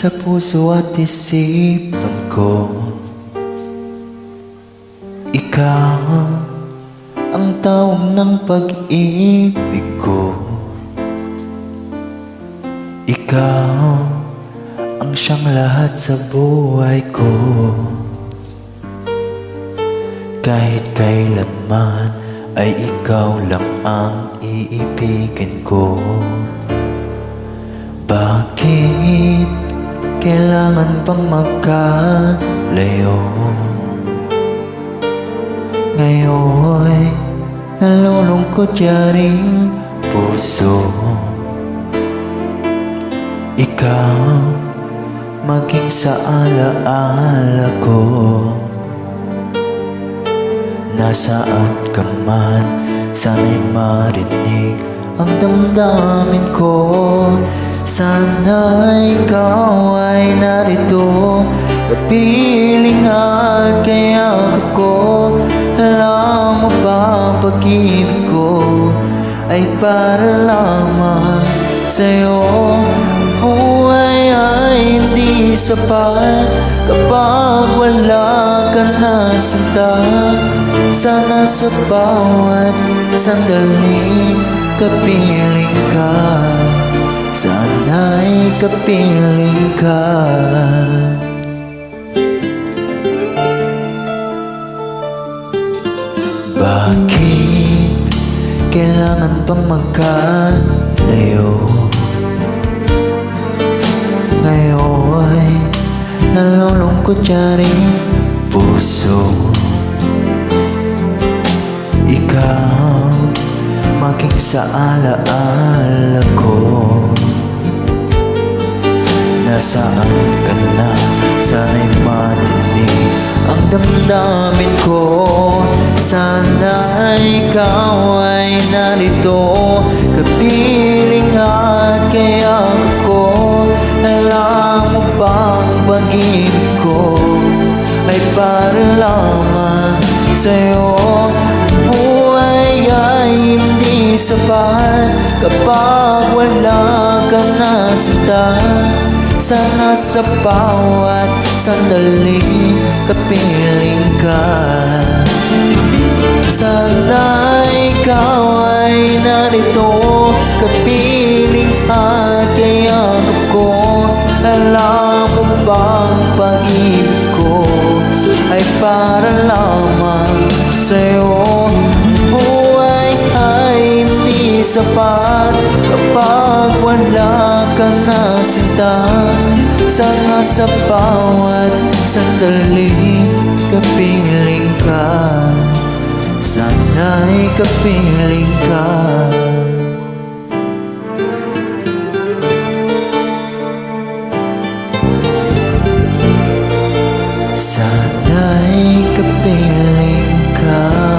sa puso at isipan ko. Ikaw ang taong ng pag-ibig ko. Ikaw ang siyang lahat sa buhay ko. Kahit kailanman ay ikaw lang ang iibigin ko. Bakit kailangan pang magkalayo? Ngayon nalulungkot yaring puso. Ikaw maging sa alaala ko. Nasaan ka man, sana'y marinig ang damdamin ko. Sana ikaw ay narito, kapiling at kayakap ko. Alam mo ba, pag-ibig ko ay para lamang sa'yo. Buhay ay hindi sapat kapag wala ka na sinta. Sana sa bawat sandali kapiling ka. Sana'y kapiling ka. Bakit kailangan pang magkalayo? Ngayon nalulungkot yaring puso. Ikaw maging sa alaala ko. Nasaan ka na, sana'y matinig ang damdamin ko. Sana ikaw ay narito, kapiling at kayakap ko. Alam mo bang pag-ibig ko ay para lamang sa'yo. Buhay ay hindi sapat kapag wala ka na sinta. Sana sa bawat sandali kapiling ka. Sana ikaw ay narito, kapiling at kayakap ko. Alam mo bang pag-ibig ko ay para lamang sa'yo. Buhay ay hindi sapat kapag wala ka na sinta. Sana sa bawat sandali kapiling ka. Sana'y kapiling ka. Sana'y kapiling ka.